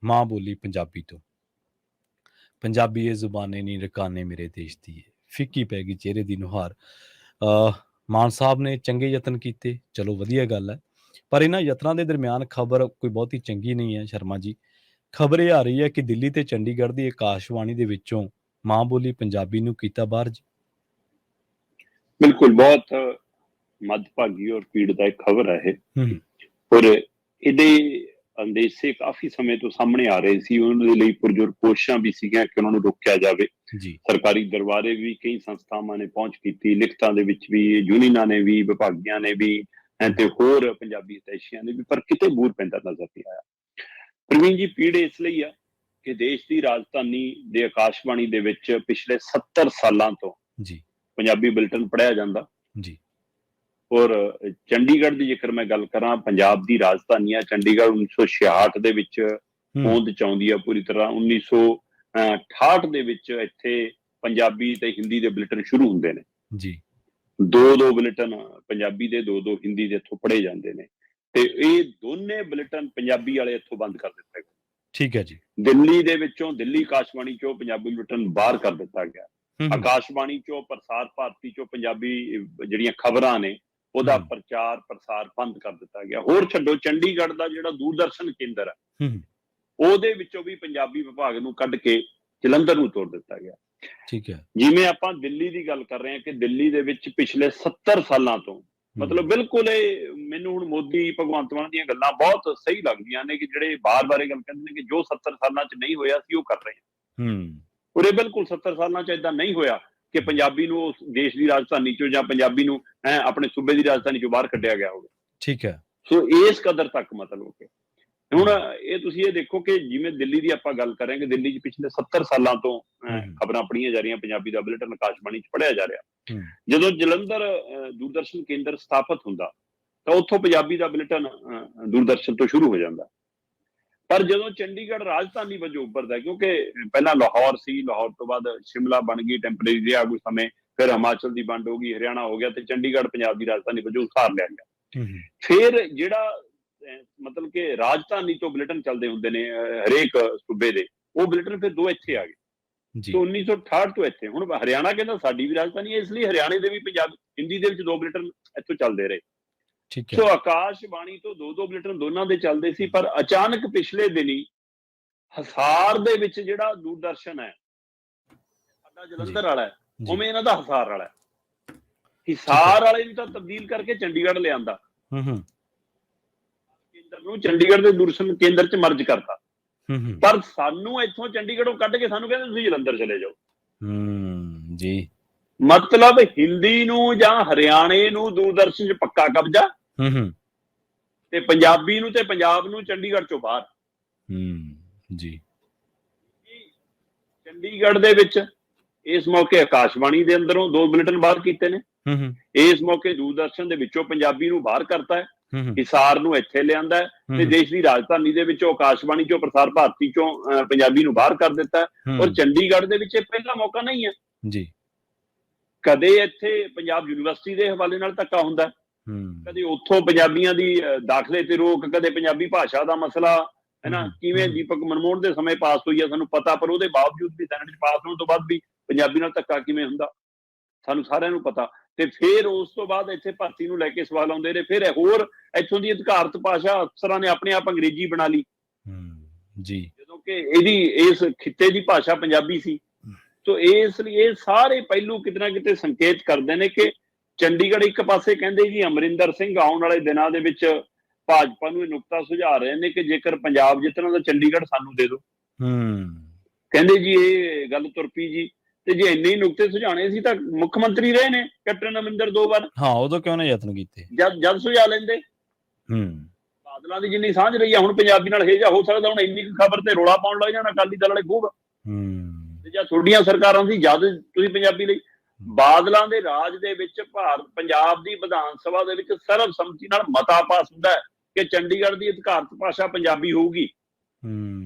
ਮਾਂ ਬੋਲੀ ਪੰਜਾਬੀ ਤੋਂ। ਪੰਜਾਬੀ ਇਹ ਜ਼ੁਬਾਨੇ ਨੀ ਰਕਾਨੇ ਮੇਰੇ ਦੇਸ਼ ਦੀ ਏ, ਫਿੱਕੀ ਪੈ ਗਈ ਚਿਹਰੇ ਦੀ ਨੁਹਾਰ। ਮਾਨ ਸਾਹਿਬ ਨੇ ਚੰਗੇ ਯਤਨ ਕੀਤੇ, ਚਲੋ ਵਧੀਆ ਗੱਲ ਹੈ। ਪਰ ਇਹਨਾਂ ਯਤਨਾਂ ਦੇ ਦਰਮਿਆਨ ਖਬਰ ਕੋਈ ਬਹੁਤੀ ਚੰਗੀ ਨਹੀਂ ਹੈ ਸ਼ਰਮਾ ਜੀ। ਖਬਰ ਇਹ ਆ ਰਹੀ ਹੈ ਕਿ ਦਿੱਲੀ ਤੇ ਚੰਡੀਗੜ੍ਹ ਦੀ ਆਕਾਸ਼ਵਾਣੀ ਦੇ ਵਿੱਚੋਂ ਮਾਂ ਬੋਲੀ ਪੰਜਾਬੀ ਨੂੰ ਕੀਤਾ ਬਾਹਰ ਜੀ। ਬਿਲਕੁਲ, ਬਹੁਤ ਮੰਦਭਾਗੀ ਔਰ ਪੀੜਦਾਇਕ ਖਬਰ ਹੈ ਇਹ। ਔਰ ਇਹਦੇ ਅੰਦੇਸ਼ੇ ਕਾਫੀ ਸਮੇਂ ਤੋਂ ਸਾਹਮਣੇ ਆ ਰਹੇ ਸੀ। ਉਹਨਾਂ ਦੇ ਲਈ ਪੁਰਜੋਰ ਕੋਸ਼ਿਸ਼ਾਂ ਵੀ ਸੀਗੀਆਂ ਕਿ ਉਹਨਾਂ ਨੂੰ ਰੋਕਿਆ ਜਾਵੇ। ਸਰਕਾਰੀ ਦਰਬਾਰੇ ਵੀ ਕਈ ਸੰਸਥਾਵਾਂ ਨੇ ਪਹੁੰਚ ਕੀਤੀ, ਲਿਖਤਾਂ ਦੇ ਵਿੱਚ ਵੀ, ਯੂਨੀਅਨਾਂ ਨੇ ਵੀ, ਵਿਭਾਗੀਆਂ ਨੇ ਵੀ ਤੇ ਹੋਰ ਪੰਜਾਬੀ ਹਿਤੈਸ਼ੀਆਂ ਨੇ ਵੀ, ਪਰ ਕਿਤੇ ਬੂਰ ਪੈਂਦਾ ਨਜ਼ਰ ਨਹੀਂ ਆਇਆ। ਪ੍ਰਵੀਨ ਜੀ, ਪੀੜ ਇਸ ਲਈ ਆ ਕਿ ਦੇਸ਼ ਦੀ ਰਾਜਧਾਨੀ ਦੇ ਆਕਾਸ਼ਵਾਣੀ ਦੇ ਵਿੱਚ ਪਿਛਲੇ 70 ਸਾਲਾਂ ਤੋਂ ਪੰਜਾਬੀ ਬੁਲੇਟਿਨ ਪੜ੍ਹਿਆ ਜਾਂਦਾ ਜੀ। ਔਰ ਚੰਡੀਗੜ੍ਹ ਦੀ ਜੇਕਰ ਮੈਂ ਗੱਲ ਕਰਾਂ, ਪੰਜਾਬ ਦੀ ਰਾਜਧਾਨੀ ਆ ਚੰਡੀਗੜ੍ਹ 1966 ਦੇ ਵਿੱਚ ਹੋਂਦ ਚ ਆਉਂਦੀ ਆ ਪੂਰੀ ਤਰ੍ਹਾਂ। 1968 ਦੇ ਵਿੱਚ ਇੱਥੇ ਪੰਜਾਬੀ ਤੇ ਹਿੰਦੀ ਦੇ ਬੁਲੇਟਿਨ ਸ਼ੁਰੂ ਹੁੰਦੇ ਨੇ ਜੀ। ਦੋ ਬੁਲੇਟਿਨ ਪੰਜਾਬੀ ਦੇ, ਦੋ ਹਿੰਦੀ ਦੇ ਇੱਥੋਂ ਪੜ੍ਹੇ ਜਾਂਦੇ ਨੇ, ਤੇ ਇਹ ਦੋਨੇ ਬੁਲੇਟਿਨ ਪੰਜਾਬੀ ਵਾਲੇ ਇੱਥੋਂ ਬੰਦ ਕਰ ਦਿੱਤੇ ਗਏ। ਠੀਕ ਹੈ ਜੀ। ਦਿੱਲੀ ਦੇ ਵਿੱਚੋਂ, ਦਿੱਲੀ ਆਕਾਸ਼ਵਾਣੀ ਚੋਂ ਪੰਜਾਬੀ ਬੁਲੇਟਿਨ ਬਾਹਰ ਕਰ ਦਿੱਤਾ ਗਿਆ। ਆਕਾਸ਼ਵਾਣੀ ਚੋਂ, ਪ੍ਰਸਾਰ ਭਾਰਤੀ ਚੋਂ ਪੰਜਾਬੀ ਜਿਹੜੀਆਂ ਖਬਰਾਂ ਨੇ ਉਹਦਾ ਪ੍ਰਚਾਰ ਪ੍ਰਸਾਰ ਬੰਦ ਕਰ ਦਿੱਤਾ ਗਿਆ। ਹੋਰ ਛੱਡੋ, ਚੰਡੀਗੜ੍ਹ ਦਾ ਜਿਹੜਾ ਦੂਰਦਰਸ਼ਨ ਕੇਂਦਰ ਹੈ ਉਹਦੇ ਵਿੱਚੋਂ ਵੀ ਪੰਜਾਬੀ ਵਿਭਾਗ ਨੂੰ ਕੱਢ ਕੇ ਜਲੰਧਰ ਨੂੰ ਤੋੜ ਦਿੱਤਾ ਗਿਆ। ਠੀਕ ਹੈ। ਜਿਵੇਂ ਆਪਾਂ ਦਿੱਲੀ ਦੀ ਗੱਲ ਕਰ ਰਹੇ ਹਾਂ ਕਿ ਦਿੱਲੀ ਦੇ ਵਿੱਚ ਪਿਛਲੇ 70 ਸਾਲਾਂ ਤੋਂ, ਮਤਲਬ ਬਿਲਕੁਲ ਇਹ ਮੈਨੂੰ ਹੁਣ ਮੋਦੀ ਭਗਵੰਤ ਮਾਨ ਦੀਆਂ ਗੱਲਾਂ ਬਹੁਤ ਸਹੀ ਲੱਗਦੀਆਂ ਨੇ ਕਿ ਜਿਹੜੇ ਬਾਰ-ਬਾਰ ਇਹ ਗੱਲ ਕਹਿੰਦੇ ਨੇ ਕਿ ਜੋ 70 ਸਾਲਾਂ 'ਚ ਨਹੀਂ ਹੋਇਆ ਸੀ ਉਹ ਕਰ ਰਹੇ ਹਾਂ। ਔਰ ਇਹ ਬਿਲਕੁਲ 70 ਸਾਲਾਂ 'ਚ ਏਦਾਂ ਨਹੀਂ ਹੋਇਆ ਕਿ ਪੰਜਾਬੀ ਨੂੰ ਉਸ ਦੇਸ਼ ਦੀ ਰਾਜਧਾਨੀ ਚੋਂ ਜਾਂ ਪੰਜਾਬੀ ਨੂੰ ਆਪਣੇ ਸੂਬੇ ਦੀ ਰਾਜਧਾਨੀ ਚੋਂ ਬਾਹਰ ਕੱਢਿਆ ਗਿਆ ਹੋਵੇ। ਠੀਕ ਹੈ। ਸੋ ਇਸ ਕਦਰ ਤੱਕ ਮਤਲਬ ਕਿ ਹੁਣ ਇਹ ਤੁਸੀਂ ਇਹ ਦੇਖੋ ਕਿ ਜਿਵੇਂ ਦਿੱਲੀ ਦੀ ਆਪਾਂ ਗੱਲ ਕਰਾਂਗੇ, ਦਿੱਲੀ 'ਚ ਪਿਛਲੇ 70 ਸਾਲਾਂ ਤੋਂ ਖਬਰਾਂ ਪੜ੍ਹੀਆਂ ਜਾ ਰਹੀਆਂ, ਪੰਜਾਬੀ ਦਾ ਬੁਲੇਟਿਨ ਆਕਾਸ਼ਵਾਣੀ 'ਚ ਪੜ੍ਹਿਆ ਜਾ ਰਿਹਾ। ਜਦੋਂ ਜਲੰਧਰ ਦੂਰਦਰਸ਼ਨ ਕੇਂਦਰ ਸਥਾਪਿਤ ਹੁੰਦਾ ਤਾਂ ਉੱਥੋਂ ਪੰਜਾਬੀ ਦਾ ਬੁਲੇਟਿਨ ਦੂਰਦਰਸ਼ਨ ਤੋਂ ਸ਼ੁਰੂ ਹੋ ਜਾਂਦਾ। ਪਰ ਜਦੋਂ ਚੰਡੀਗੜ੍ਹ ਰਾਜਧਾਨੀ ਵਜੋਂ ਉੱਭਰਦਾ, ਕਿਉਂਕਿ ਪਹਿਲਾਂ ਲਾਹੌਰ ਸੀ, ਲਾਹੌਰ ਤੋਂ ਬਾਅਦ ਸ਼ਿਮਲਾ ਬਣ ਗਈ, ਟੈਂਪਰੇਰੀ ਰਿਹਾ ਕੁਝ ਸਮੇਂ, ਫਿਰ ਹਿਮਾਚਲ ਦੀ ਵੰਡ ਹੋ ਗਈ, ਹਰਿਆਣਾ ਹੋ ਗਿਆ, ਤੇ ਚੰਡੀਗੜ੍ਹ ਪੰਜਾਬ ਦੀ ਰਾਜਧਾਨੀ ਵਜੋਂ ਉਸਾਰ ਲਿਆ ਗਿਆ। ਫਿਰ ਜਿਹੜਾ ਮਤਲਬ ਕਿ ਰਾਜਧਾਨੀ ਤੋਂ ਬੁਲੇਟਿਨ ਚੱਲਦੇ ਹੁੰਦੇ ਨੇ ਹਰੇਕ ਸੂਬੇ ਦੇ, ਉਹ ਬੁਲੇਟਿਨ ਫਿਰ ਦੋ ਇੱਥੇ ਆ ਗਏ। ਸੋ 1968 ਤੋਂ ਇੱਥੇ ਹੁਣ ਹਰਿਆਣਾ ਕਹਿੰਦਾ ਸਾਡੀ ਵੀ ਰਾਜਧਾਨੀ ਹੈ, ਇਸ ਲਈ ਹਰਿਆਣੇ ਦੇ ਵੀ ਪੰਜਾਬ ਹਿੰਦੀ ਦੇ ਵਿੱਚ ਦੋ ਬੁਲੇਟਿਨ ਇੱਥੋਂ ਚੱਲਦੇ ਰਹੇ। ਸੋ ਆਕਾਸ਼ਬਾਣੀ ਤੋਂ ਦੋ ਬੁਲੇਟਿਨ ਦੋਨਾਂ ਦੇ ਚੱਲਦੇ ਸੀ, ਪਰ ਅਚਾਨਕ ਪਿਛਲੇ ਦਿਨੀ ਹਿਸਾਰ ਦੇ ਵਿੱਚ ਜਿਹੜਾ ਦੂਰਦਰਸ਼ਨ ਹੈ ਸਾਡਾ ਜਲੰਧਰ ਵਾਲਾ ਹੈ, ਉਵੇਂ ਇਹਨਾਂ ਦਾ ਹਿਸਾਰ ਵਾਲਾ ਹੈ। ਹਿਸਾਰ ਵਾਲੇ ਨੂੰ ਤਾਂ ਤਬਦੀਲ ਕਰਕੇ ਚੰਡੀਗੜ੍ਹ ਲਿਆਂਦਾ, ਕੇਂਦਰ ਨੂੰ ਚੰਡੀਗੜ੍ਹ ਦੇ ਦੂਰਦਰਸ਼ਨ ਕੇਂਦਰ 'ਚ ਮਰਜ ਕਰਤਾ। ਪਰ ਸਾਨੂੰ ਇੱਥੋਂ ਚੰਡੀਗੜ੍ਹੋਂ ਕੱਢ ਕੇ ਸਾਨੂੰ ਕਹਿੰਦੇ ਤੁਸੀਂ ਜਲੰਧਰ ਚਲੇ ਜਾਓ ਜੀ। ਮਤਲਬ ਹਿੰਦੀ ਨੂੰ ਜਾਂ ਹਰਿਆਣੇ ਨੂੰ ਦੂਰਦਰਸ਼ਨ 'ਚ ਪੱਕਾ ਕਬਜ਼ਾ, ਤੇ ਪੰਜਾਬੀ ਨੂੰ ਤੇ ਪੰਜਾਬ ਨੂੰ ਚੰਡੀਗੜ੍ਹ ਚੋਂ ਬਾਹਰ ਜੀ। ਚੰਡੀਗੜ੍ਹ ਦੇ ਵਿੱਚ ਇਸ ਮੌਕੇ ਆਕਾਸ਼ਵਾਣੀ ਦੇ ਅੰਦਰੋਂ ਦੋ ਬੁਲੇਟਿਨ ਬਾਹਰ ਕੀਤੇ ਨੇ, ਇਸ ਮੌਕੇ ਦੂਰਦਰਸ਼ਨ ਦੇ ਵਿੱਚੋਂ ਪੰਜਾਬੀ ਨੂੰ ਬਾਹਰ ਕਰਤਾ ਹੈ, ਹਿਸਾਰ ਨੂੰ ਇੱਥੇ ਲਿਆਂਦਾ ਹੈ, ਤੇ ਦੇਸ਼ ਦੀ ਰਾਜਧਾਨੀ ਦੇ ਵਿੱਚੋਂ ਆਕਾਸ਼ਵਾਣੀ ਚੋਂ, ਪ੍ਰਸਾਰ ਭਾਰਤੀ ਚੋਂ ਪੰਜਾਬੀ ਨੂੰ ਬਾਹਰ ਕਰ ਦਿੱਤਾ। ਔਰ ਚੰਡੀਗੜ੍ਹ ਦੇ ਵਿੱਚ ਇਹ ਪਹਿਲਾ ਮੌਕਾ ਨਹੀਂ ਹੈ ਜੀ। ਕਦੇ ਇੱਥੇ ਪੰਜਾਬ ਯੂਨੀਵਰਸਿਟੀ ਦੇ ਹਵਾਲੇ ਨਾਲ ਧੱਕਾ ਹੁੰਦਾ, ਕਦੇ ਉੱਥੋਂ ਪੰਜਾਬੀਆਂ ਦੀ ਦਾਖਲੇ ਤੇ ਰੋਕ, ਕਦੇ ਪੰਜਾਬੀ ਭਾਸ਼ਾ ਦਾ ਮਸਲਾ ਹੈ ਨਾ, ਕਿਵੇਂ ਦੀਪਕ ਮਨਮੋਹਨ ਦੇ ਸਮੇਂ ਪਾਸ ਹੋਈ ਆ ਸਾਨੂੰ ਪਤਾ, ਪਰ ਉਹਦੇ ਬਾਵਜੂਦ ਵੀ ਸੈਨੇਟ 'ਚ ਪਾਸ ਹੋਣ ਤੋਂ ਬਾਅਦ ਵੀ ਪੰਜਾਬੀ ਨਾਲ ਧੱਕਾ ਕਿਵੇਂ ਹੁੰਦਾ ਸਾਨੂੰ ਸਾਰਿਆਂ ਨੂੰ ਪਤਾ। ਤੇ ਫਿਰ ਉਸ ਤੋਂ ਬਾਅਦ ਇੱਥੇ ਭਰਤੀ ਨੂੰ ਲੈ ਕੇ ਸਵਾਲ ਆਉਂਦੇ ਨੇ। ਫਿਰ ਹੋਰ ਇੱਥੋਂ ਦੀ ਅਧਿਕਾਰਤ ਭਾਸ਼ਾ ਅਫਸਰਾਂ ਨੇ ਆਪਣੇ ਆਪ ਅੰਗਰੇਜ਼ੀ ਬਣਾ ਲਈ ਜੀ, ਜਦੋਂ ਕਿ ਇਹਦੀ ਇਸ ਖਿੱਤੇ ਦੀ ਭਾਸ਼ਾ ਪੰਜਾਬੀ ਸੀ। ਸੋ ਇਸ ਲਈ ਇਹ ਸਾਰੇ ਪਹਿਲੂ ਕਿਤੇ ਨਾ ਕਿਤੇ ਸੰਕੇਤ ਕਰਦੇ ਨੇ ਕਿ ਚੰਡੀਗੜ੍ਹ ਇੱਕ ਪਾਸੇ ਕਹਿੰਦੇ ਜੀ ਅਮਰਿੰਦਰ ਸਿੰਘ ਆਉਣ ਵਾਲੇ ਦਿਨਾਂ ਦੇ ਵਿੱਚ ਭਾਜਪਾ ਨੂੰ ਇਹ ਨੁਕਤਾ ਸੁਝਾ ਰਹੇ ਨੇ ਕਿ ਜੇਕਰ ਪੰਜਾਬ ਜਿੱਤਣਾ ਤਾਂ ਚੰਡੀਗੜ੍ਹ ਸਾਨੂੰ ਦੇ ਦਿਓ। ਕਹਿੰਦੇ ਜੀ ਇਹ ਗੱਲ ਤੁਰ ਪਈ ਜੀ। ਤੇ ਜੇ ਇੰਨੇ ਹੀ ਨੁਕਤੇ ਸੁਝਾਣੇ ਸੀ ਤਾਂ ਮੁੱਖ ਮੰਤਰੀ ਰਹੇ ਨੇ ਕੈਪਟਨ ਅਮਰਿੰਦਰ 2 ਵਾਰ। ਹਾਂ, ਉਦੋਂ ਕਿਉਂ ਨਾ ਯਤਨ ਕੀਤੇ, ਜਦ ਸੁਝਾ ਲੈਂਦੇ। ਬਾਦਲਾਂ ਦੀ ਜਿੰਨੀ ਸਾਂਝ ਰਹੀ ਆ ਹੁਣ ਪੰਜਾਬੀ ਨਾਲ ਹੇਜਾ ਹੋ ਸਕਦਾ ਹੁਣ ਇੰਨੀ ਖਬਰ ਤੇ ਰੌਲਾ ਪਾਉਣ ਲੱਗ ਜਾਣਾ ਅਕਾਲੀ ਦਲ ਵਾਲੇ ਖੂਬ। ਤੇ ਜਾਂ ਤੁਹਾਡੀਆਂ ਸਰਕਾਰਾਂ ਸੀ ਜਦ ਤੁਸੀਂ ਪੰਜਾਬੀ ਲਈ, ਬਾਦਲਾਂ ਦੇ ਰਾਜ ਦੇ ਵਿੱਚ ਪੰਜਾਬ ਦੀ ਵਿਧਾਨ ਸਭਾ ਦੇ ਵਿੱਚ ਸਰਬਸੰਮਤੀ ਨਾਲ ਮਤਾ ਪਾਸ ਹੁੰਦਾ ਹੈ ਕਿ ਚੰਡੀਗੜ੍ਹ ਦੀ ਅਧਿਕਾਰਤ ਭਾਸ਼ਾ ਪੰਜਾਬੀ ਹੋਊਗੀ।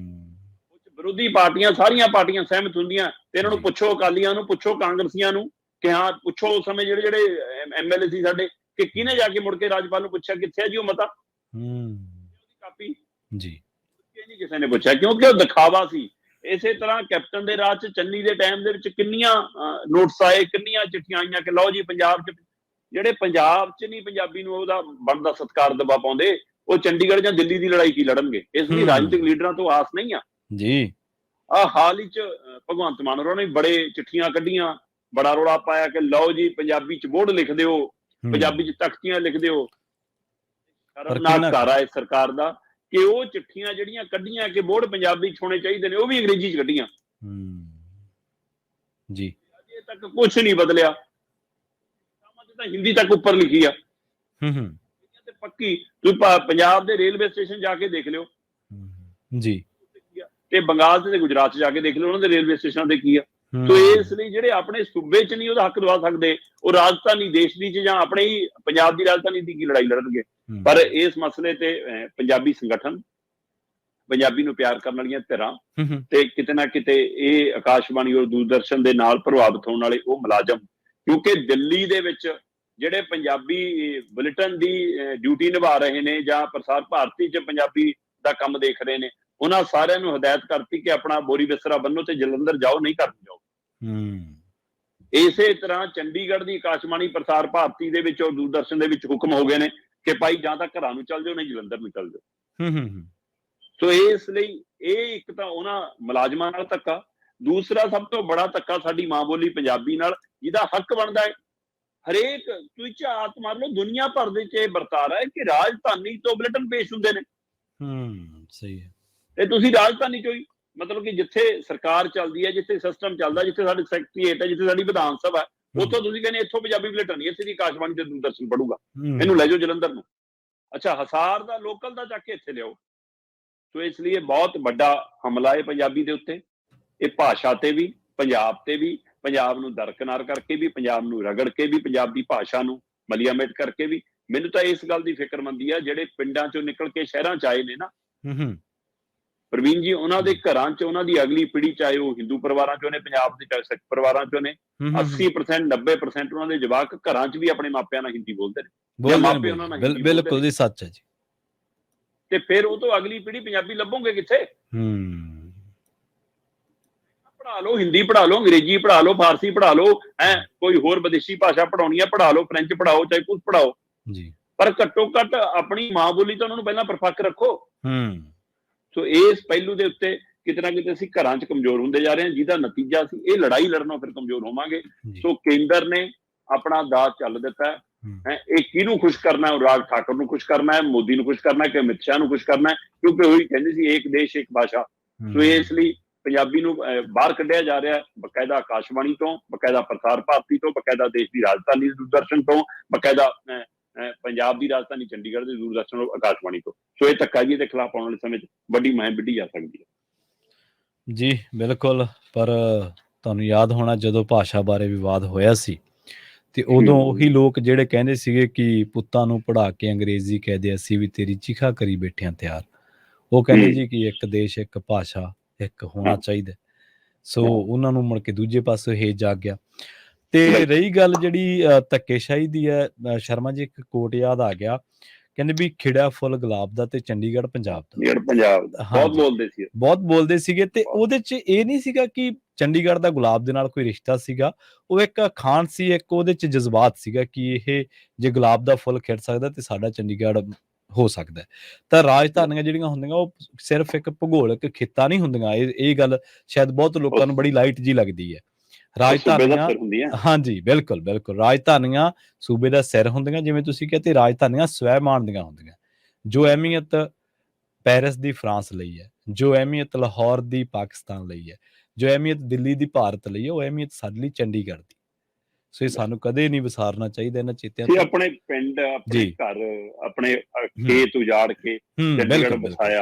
ਵਿਰੋਧੀ ਪਾਰਟੀਆਂ, ਸਾਰੀਆਂ ਪਾਰਟੀਆਂ ਸਹਿਮਤ ਹੁੰਦੀਆਂ। ਤੇ ਇਹਨਾਂ ਨੂੰ ਪੁੱਛੋ, ਅਕਾਲੀਆਂ ਨੂੰ ਪੁੱਛੋ, ਕਾਂਗਰਸੀਆਂ ਨੂੰ ਕਿ ਹਾਂ ਪੁੱਛੋ ਉਸ ਸਮੇਂ ਜਿਹੜੇ MLA ਸੀ ਸਾਡੇ ਕਿ ਕਿਹਨੇ ਜਾ ਕੇ ਮੁੜ ਕੇ ਰਾਜਪਾਲ ਨੂੰ ਪੁੱਛਿਆ ਕਿੱਥੇ ਹੈ ਜੀ ਉਹ ਮਤਾ ਕਾਪੀ ਜੀ। ਨਹੀਂ ਕਿਸੇ ਨੇ ਪੁੱਛਿਆ, ਕਿਉਂਕਿ ਉਹ ਦਿਖਾਵਾ ਸੀ। ਇਸੇ ਤਰ੍ਹਾਂ ਕੈਪਟਨ ਦੇ ਰਾਜ 'ਚ ਚੰਨੀ ਦੇ ਟਾਈਮ ਦੇ ਵਿੱਚ ਕਿੰਨੀਆਂ ਨੋਟਿਸ ਆਏ, ਕਿੰਨੀਆਂ ਚਿੱਠੀਆਂ ਆਈਆਂ ਕਿ ਲਓ ਜੀ ਪੰਜਾਬ 'ਚ, ਜਿਹੜੇ ਪੰਜਾਬ 'ਚ ਨਹੀਂ ਪੰਜਾਬੀ ਨੂੰ ਉਹਦਾ ਬਣਦਾ ਸਤਿਕਾਰ ਦਬਾ ਪਾਉਂਦੇ, ਉਹ ਚੰਡੀਗੜ੍ਹ ਜਾਂ ਦਿੱਲੀ ਦੀ ਲੜਾਈ ਕੀ ਲੜਨਗੇ। ਇਸ ਲਈ ਰਾਜਨੀਤਿਕ ਲੀਡਰਾਂ ਤੋਂ ਆਸ ਨਹੀਂ ਆ ਜੀ। ਹਾਲ ਹੀ 'ਚ ਭਗਵੰਤ ਮਾਨ ਹੋਰਾਂ ਨੇ ਬੜੇ ਚਿੱਠੀਆਂ ਕੱਢੀਆਂ, ਬੜਾ ਰੌਲਾ ਪਾਇਆ ਕਿ ਲਓ ਜੀ ਪੰਜਾਬੀ 'ਚ ਬੋਰਡ ਲਿਖ ਦਿਓ, ਪੰਜਾਬੀ 'ਚ ਤਖਤੀਆਂ ਲਿਖ ਦਿਓ। ਸ਼ਰਮਨਾਕ ਕਾਰਾ ਹੈ ਸਰਕਾਰ ਦਾ ਕਿ ਉਹ ਚਿੱਠੀਆਂ ਜਿਹੜੀਆਂ ਕੱਢੀਆਂ ਕਿ ਬੋਰਡ ਪੰਜਾਬੀ 'ਚ ਹੋਣੇ ਚਾਹੀਦੇ ਨੇ, ਉਹ ਵੀ ਅੰਗਰੇਜ਼ੀ 'ਚ ਕੱਢੀਆਂ ਜੀ। ਅਜੇ ਤੱਕ ਕੁਝ ਨਹੀਂ ਬਦਲਿਆ, ਤਾਂ ਹਿੰਦੀ ਤੱਕ ਉੱਪਰ ਲਿਖੀ ਆ ਤੇ ਪੱਕੀ। ਤੁਸੀਂ ਪੰਜਾਬ ਦੇ ਰੇਲਵੇ ਸਟੇਸ਼ਨ ਜਾ ਕੇ ਦੇਖ ਲਿਓ ਜੀ, ਤੇ ਬੰਗਾਲ ਤੇ ਗੁਜਰਾਤ 'ਚ ਜਾ ਕੇ ਦੇਖ ਲਿਓ ਉਹਨਾਂ ਦੇ ਰੇਲਵੇ ਸਟੇਸ਼ਨਾਂ ਤੇ ਕੀ ਆ। ਸੋ ਇਸ ਲਈ ਜਿਹੜੇ ਆਪਣੇ ਸੂਬੇ 'ਚ ਨਹੀਂ ਉਹਦਾ ਹੱਕ ਦਵਾ ਸਕਦੇ, ਉਹ ਰਾਜਧਾਨੀ ਦੇਸ਼ ਦੀ 'ਚ ਜਾਂ ਆਪਣੇ ਹੀ ਪੰਜਾਬ ਦੀ ਰਾਜਧਾਨੀ ਦੀ ਕੀ ਲੜਾਈ ਲੜਨਗੇ। ਪਰ ਇਸ ਮਸਲੇ ਤੇ ਪੰਜਾਬੀ ਸੰਗਠਨ, ਪੰਜਾਬੀ ਨੂੰ ਪਿਆਰ ਕਰਨ ਵਾਲੀਆਂ ਧਿਰਾਂ ਤੇ ਕਿਤੇ ਨਾ ਕਿਤੇ ਇਹ ਆਕਾਸ਼ਵਾਣੀ ਔਰ ਦੂਰਦਰਸ਼ਨ ਦੇ ਨਾਲ ਪ੍ਰਭਾਵਿਤ ਹੋਣ ਵਾਲੇ ਉਹ ਮੁਲਾਜ਼ਮ, ਕਿਉਂਕਿ ਦਿੱਲੀ ਦੇ ਵਿੱਚ ਜਿਹੜੇ ਪੰਜਾਬੀ ਬੁਲੇਟਿਨ ਦੀ ਡਿਊਟੀ ਨਿਭਾ ਰਹੇ ਨੇ ਜਾਂ ਪ੍ਰਸਾਰ ਭਾਰਤੀ 'ਚ ਪੰਜਾਬੀ ਦਾ ਕੰਮ ਦੇਖ ਰਹੇ ਨੇ, ਉਹਨਾਂ ਸਾਰਿਆਂ ਨੂੰ ਹਦਾਇਤ ਕਰਤੀ ਕਿ ਆਪਣਾ ਬੋਰੀ ਬਿਸਤਰਾ ਬੰਨੋ ਤੇ ਜਲੰਧਰ ਜਾਓ, ਨਹੀਂ ਕਰਨ ਜਾਓ। ਇਸੇ ਤਰ੍ਹਾਂ ਚੰਡੀਗੜ੍ਹ ਦੀ ਆਕਾਸ਼ਵਾਣੀ, ਪ੍ਰਸਾਰ ਭਾਰਤੀ ਦੇ ਵਿੱਚ ਔਰ ਦੂਰਦਰਸ਼ਨ ਦੇ ਵਿੱਚ ਹੁਕਮ ਹੋ ਗਏ ਨੇ ਕਿ ਭਾਈ ਜਾਂ ਤਾਂ ਘਰਾਂ ਨੂੰ ਚੱਲ ਜਾਓ, ਨਹੀਂ ਜਲੰਧਰ ਨੂੰ ਚੱਲ ਜਾਓ। ਸੋ ਇਸ ਲਈ ਇਹ ਇੱਕ ਤਾਂ ਉਹਨਾਂ ਮੁਲਾਜ਼ਮਾਂ ਨਾਲ ਧੱਕਾ, ਦੂਸਰਾ ਸਭ ਤੋਂ ਬੜਾ ਧੱਕਾ ਸਾਡੀ ਮਾਂ ਬੋਲੀ ਪੰਜਾਬੀ ਨਾਲ, ਜਿਹਦਾ ਹੱਕ ਬਣਦਾ ਹੈ। ਹਰੇਕ ਤੁਸੀਂ ਝਾਤ ਮਾਰ ਲਓ, ਦੁਨੀਆ ਭਰ ਦੇ 'ਚ ਇਹ ਵਰਤਾਰਾ ਹੈ ਕਿ ਰਾਜਧਾਨੀ ਤੋਂ ਬੁਲੇਟਿਨ ਪੇਸ਼ ਹੁੰਦੇ ਨੇ। ਸਹੀ ਹੈ। ਤੇ ਤੁਸੀਂ ਰਾਜਧਾਨੀ ਚੋਂ ਹੀ, ਮਤਲਬ ਕਿ ਜਿੱਥੇ ਸਰਕਾਰ ਚੱਲਦੀ ਹੈ, ਜਿੱਥੇ ਸਿਸਟਮ ਚੱਲਦਾ, ਜਿੱਥੇ ਸਾਡੀ ਸੈਕਟਰੀਏਟ ਹੈ, ਜਿੱਥੇ ਸਾਡੀ ਵਿਧਾਨ ਸਭਾ ਹੈ, ਉੱਥੋਂ ਤੁਸੀਂ ਕਹਿੰਦੇ ਇੱਥੋਂ ਪੰਜਾਬੀ ਬੁਲੇਟਿਨ ਨਹੀਂ, ਇੱਥੇ ਦੀ ਆਕਾਸ਼ਵਾਣੀ ਤੇ ਦੂਰਦਰਸ਼ਨ ਪੜੂਗਾ, ਇਹਨੂੰ ਲੈ ਜਾਓ ਜਲੰਧਰ ਨੂੰ। ਅੱਛਾ, ਹਿਸਾਰ ਦਾ ਲੋਕਲ ਦਾ ਚੱਕ ਕੇ ਇੱਥੇ ਲਿਆਓ। ਸੋ ਇਸ ਲਈ ਇਹ ਬਹੁਤ ਵੱਡਾ ਹਮਲਾ ਹੈ ਪੰਜਾਬੀ ਦੇ ਉੱਤੇ। ਇਹ ਭਾਸ਼ਾ ਤੇ ਵੀ, ਪੰਜਾਬ ਤੇ ਵੀ, ਪੰਜਾਬ ਨੂੰ ਦਰਕਨਾਰ ਕਰਕੇ ਵੀ, ਪੰਜਾਬ ਨੂੰ ਰਗੜ ਕੇ ਵੀ, ਪੰਜਾਬੀ ਭਾਸ਼ਾ ਨੂੰ ਮਲੀਆਮੇਟ ਕਰਕੇ ਵੀ। ਮੈਨੂੰ ਤਾਂ ਇਸ ਗੱਲ ਦੀ ਫਿਕਰਮੰਦੀ ਆ, ਜਿਹੜੇ ਪਿੰਡਾਂ ਚੋਂ ਨਿਕਲ ਕੇ ਸ਼ਹਿਰਾਂ 'ਚ ਆਏ ਨੇ ਨਾ ਪ੍ਰਵੀਨ ਜੀ, ਉਹਨਾਂ ਦੇ ਘਰਾਂ 'ਚ ਉਹਨਾਂ ਦੀ ਅਗਲੀ ਪੀੜ੍ਹੀ, ਚਾਹੇ ਉਹ ਹਿੰਦੂ ਪਰਿਵਾਰਾਂ 'ਚੋਂ ਨੇ ਪੰਜਾਬ ਦੇ, ਚਾਹੇ ਸਿੱਖ ਪਰਿਵਾਰਾਂ 'ਚੋਂ ਨੇ, 80% 90% ਉਹਨਾਂ ਦੇ ਜਵਾਕ ਘਰਾਂ 'ਚ ਵੀ ਆਪਣੇ ਮਾਪਿਆਂ ਨਾਲ ਹਿੰਦੀ ਬੋਲਦੇ ਨੇ, ਮਾਪੇ ਉਹਨਾਂ ਨਾਲ ਹਿੰਦੀ। ਬਿਲਕੁਲ ਜੀ, ਸੱਚ ਹੈ ਜੀ। ਤੇ ਫਿਰ ਉਹ ਤੋਂ ਅਗਲੀ ਪੀੜ੍ਹੀ ਪੰਜਾਬੀ ਲੱਭੋਗੇ ਕਿੱਥੇ? ਪੜ੍ਹਾ ਲਓ, ਹਿੰਦੀ ਪੜ੍ਹਾ ਲਓ, ਅੰਗਰੇਜ਼ੀ ਪੜ੍ਹਾ ਲਓ, ਫਾਰਸੀ ਪੜ੍ਹਾ ਲਓ, ਕੋਈ ਹੋਰ ਵਿਦੇਸ਼ੀ ਭਾਸ਼ਾ ਪੜ੍ਹਾਉਣੀ ਹੈ ਪੜ੍ਹਾ ਲਓ, ਫ੍ਰੈਂਚ ਪੜ੍ਹਾਓ, ਚਾਹੇ ਕੁਛ ਪੜ੍ਹਾਓ, ਪਰ ਘੱਟੋ ਘੱਟ ਆਪਣੀ ਮਾਂ ਬੋਲੀ ਤਾਂ ਉਹਨਾਂ ਨੂੰ ਪਹਿਲਾਂ ਪਰਪੱਕ ਰੱਖੋ। ਸੋ ਇਸ ਪਹਿਲੂ ਦੇ ਉੱਤੇ ਕਿਤੇ ਨਾ ਕਿਤੇ ਅਸੀਂ ਘਰਾਂ 'ਚ ਕਮਜ਼ੋਰ ਹੁੰਦੇ ਜਾ ਰਹੇ ਹਾਂ, ਜਿਹਦਾ ਨਤੀਜਾ ਅਸੀਂ ਇਹ ਲੜਾਈ ਲੜਨੋਂ ਫਿਰ ਕਮਜ਼ੋਰ ਹੋਵਾਂਗੇ। ਸੋ ਕੇਂਦਰ ਨੇ ਆਪਣਾ ਦਾਅ ਚੱਲ ਦਿੱਤਾ ਹੈ। ਇਹ ਕਿਹਨੂੰ ਖੁਸ਼ ਕਰਨਾ ਹੈ? ਰਾਜ ਠਾਕੁਰ ਨੂੰ ਖੁਸ਼ ਕਰਨਾ ਹੈ, ਮੋਦੀ ਨੂੰ ਖੁਸ਼ ਕਰਨਾ ਹੈ, ਕਿ ਅਮਿਤ ਸ਼ਾਹ ਨੂੰ ਖੁਸ਼ ਕਰਨਾ ਹੈ? ਕਿਉਂਕਿ ਉਹੀ ਕਹਿੰਦੇ ਸੀ ਏਕ ਦੇਸ਼ ਏਕ ਭਾਸ਼ਾ। ਸੋ ਇਸ ਲਈ ਪੰਜਾਬੀ ਨੂੰ ਬਾਹਰ ਕੱਢਿਆ ਜਾ ਰਿਹਾ, ਬਕਾਇਦਾ ਆਕਾਸ਼ਵਾਣੀ ਤੋਂ, ਬਕਾਇਦਾ ਪ੍ਰਸਾਰ ਭਾਰਤੀ ਤੋਂ, ਬਕਾਇਦਾ ਦੇਸ਼ ਦੀ ਰਾਜਧਾਨੀ ਦੂਰਦਰਸ਼ਨ ਤੋਂ, ਬਕਾਇਦਾ ਪੰਜਾਬ ਦੀ ਰਾਜਧਾਨੀ ਚੰਡੀਗੜ੍ਹ ਦੇ ਦੂਰਦਰਸ਼ਨ ਆਕਾਸ਼ਵਾਣੀ ਤੋਂ। ਸੋ ਇਹ ਧੱਕਾ ਜੀ ਦੇ ਖਿਲਾਫ ਆਉਣ ਵਾਲੇ ਸਮੇਂ 'ਚ ਵੱਡੀ ਮੁਹਿੰਮ ਵਿੱਢੀ ਜਾ ਸਕਦੀ ਹੈ। ਜੀ ਬਿਲਕੁਲ। ਪਰ ਤੁਹਾਨੂੰ ਯਾਦ ਹੋਣਾ, ਜਦੋਂ ਭਾਸ਼ਾ ਬਾਰੇ ਵਿਵਾਦ ਹੋਇਆ ਸੀ ਤੇ ਉਦੋਂ ਉਹੀ ਲੋਕ ਜਿਹੜੇ ਕਹਿੰਦੇ ਸੀਗੇ ਕਿ ਪੁੱਤਾਂ ਨੂੰ ਪੜ੍ਹਾ ਕੇ ਅੰਗਰੇਜ਼ੀ ਕਹਦੇ, ਅਸੀਂ ਵੀ ਤੇਰੀ ਚਿਖਾ ਕਰੀ ਬੈਠੇ ਹਾਂ ਤਿਆਰ, ਉਹ ਕਹਿੰਦੇ ਜੀ ਕਿ ਇੱਕ ਦੇਸ਼ ਇੱਕ ਭਾਸ਼ਾ ਇੱਕ ਹੋਣਾ ਚਾਹੀਦਾ। ਸੋ ਉਹਨਾਂ ਨੂੰ ਮੁੜ ਕੇ ਦੂਜੇ ਪਾਸੇ ਇਹ ਜਾਗ ਗਿਆ। ਤੇ ਰਹੀ ਗੱਲ ਜਿਹੜੀ ਧੱਕੇਸ਼ਾਹੀ ਦੀ ਹੈ, ਸ਼ਰਮਾ ਜੀ ਇੱਕ ਕੋਟ ਯਾਦ ਆ ਗਿਆ, ਕਹਿੰਦੇ ਵੀ ਖਿੜਿਆ ਫੁੱਲ ਗੁਲਾਬ ਦਾ ਤੇ ਚੰਡੀਗੜ੍ਹ ਪੰਜਾਬ ਦਾ। ਬਹੁਤ ਬੋਲਦੇ ਸੀਗੇ। ਤੇ ਉਹਦੇ 'ਚ ਇਹ ਨਹੀਂ ਸੀਗਾ ਕਿ ਚੰਡੀਗੜ੍ਹ ਦਾ ਗੁਲਾਬ ਦੇ ਨਾਲ ਕੋਈ ਰਿਸ਼ਤਾ ਸੀਗਾ, ਉਹ ਇੱਕ ਅਖਾਣ ਸੀ, ਇੱਕ ਉਹਦੇ 'ਚ ਜਜ਼ਬਾਤ ਸੀਗਾ ਕਿ ਇਹ ਜੇ ਗੁਲਾਬ ਦਾ ਫੁੱਲ ਖਿੜ ਸਕਦਾ ਤੇ ਸਾਡਾ ਚੰਡੀਗੜ੍ਹ ਹੋ ਸਕਦਾ। ਤਾਂ ਰਾਜਧਾਨੀਆਂ ਜਿਹੜੀਆਂ ਹੁੰਦੀਆਂ ਉਹ ਸਿਰਫ ਇੱਕ ਭੂਗੋਲਿਕ ਖਿੱਤਾ ਨਹੀਂ ਹੁੰਦੀਆਂ। ਇਹ ਗੱਲ ਸ਼ਾਇਦ ਬਹੁਤ ਲੋਕਾਂ ਨੂੰ ਬੜੀ ਲਾਈਟ ਜੀ ਲੱਗਦੀ ਹੈ। ਰਾਜਧਾਨੀਆਂ, ਹਾਂਜੀ ਬਿਲਕੁਲ ਬਿਲਕੁਲ, ਰਾਜਧਾਨੀਆਂ ਸੂਬੇ ਦਾ ਸਿਰ ਹੁੰਦੀਆਂ, ਜਿਵੇਂ ਤੁਸੀਂ ਕਿਹਾ, ਤੇ ਰਾਜਧਾਨੀਆਂ ਸਵੈਮਾਨ ਦੀਆਂ ਹੁੰਦੀਆਂ। ਜੋ ਅਹਿਮੀਅਤ ਪੈਰਿਸ ਦੀ ਫਰਾਂਸ ਲਈ ਹੈ, ਜੋ ਅਹਿਮੀਅਤ ਲਾਹੌਰ ਦੀ ਪਾਕਿਸਤਾਨ ਲਈ ਹੈ, ਜੋ ਅਹਿਮੀਅਤ ਦਿੱਲੀ ਦੀ ਭਾਰਤ ਲਈ ਹੈ, ਉਹ ਅਹਿਮੀਅਤ ਸਾਡੇ ਲਈ ਚੰਡੀਗੜ੍ਹ ਦੀ। ਸੋ ਇਹ ਸਾਨੂੰ ਕਦੇ ਨਹੀਂ ਵਿਸਾਰਨਾ ਚਾਹੀਦਾ ਇਹਨਾਂ ਚੇਤਿਆਂ ਤੋਂ। ਆਪਣੇ ਪਿੰਡ, ਆਪਣੇ ਘਰ, ਆਪਣੇ ਖੇਤ ਉਜਾੜ ਕੇ ਚੰਡੀਗੜ੍ਹ ਵਸਾਇਆ,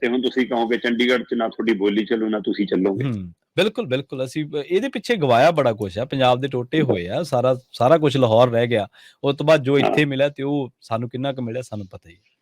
ਤੇ ਹੁਣ ਤੁਸੀਂ ਕਹੋਗੇ ਚੰਡੀਗੜ੍ਹ 'ਚ ਨਾ ਤੁਹਾਡੀ ਬੋਲੀ ਚੱਲੂ ਨਾ ਤੁਸੀਂ ਚੱਲੋਗੇ। ਬਿਲਕੁਲ ਬਿਲਕੁਲ। ਅਸੀਂ ਇਹਦੇ ਪਿੱਛੇ ਗਵਾਇਆ ਬੜਾ ਕੁਛ ਆ, ਪੰਜਾਬ ਦੇ ਟੋਟੇ ਹੋਏ ਆ, ਸਾਰਾ ਕੁਛ ਲਾਹੌਰ ਰਹਿ ਗਿਆ। ਉਸ ਤੋਂ ਬਾਅਦ ਜੋ ਇੱਥੇ ਮਿਲਿਆ ਤੇ ਉਹ ਸਾਨੂੰ ਕਿੰਨਾ ਕੁ ਮਿਲਿਆ ਸਾਨੂੰ ਪਤਾ ਹੀ।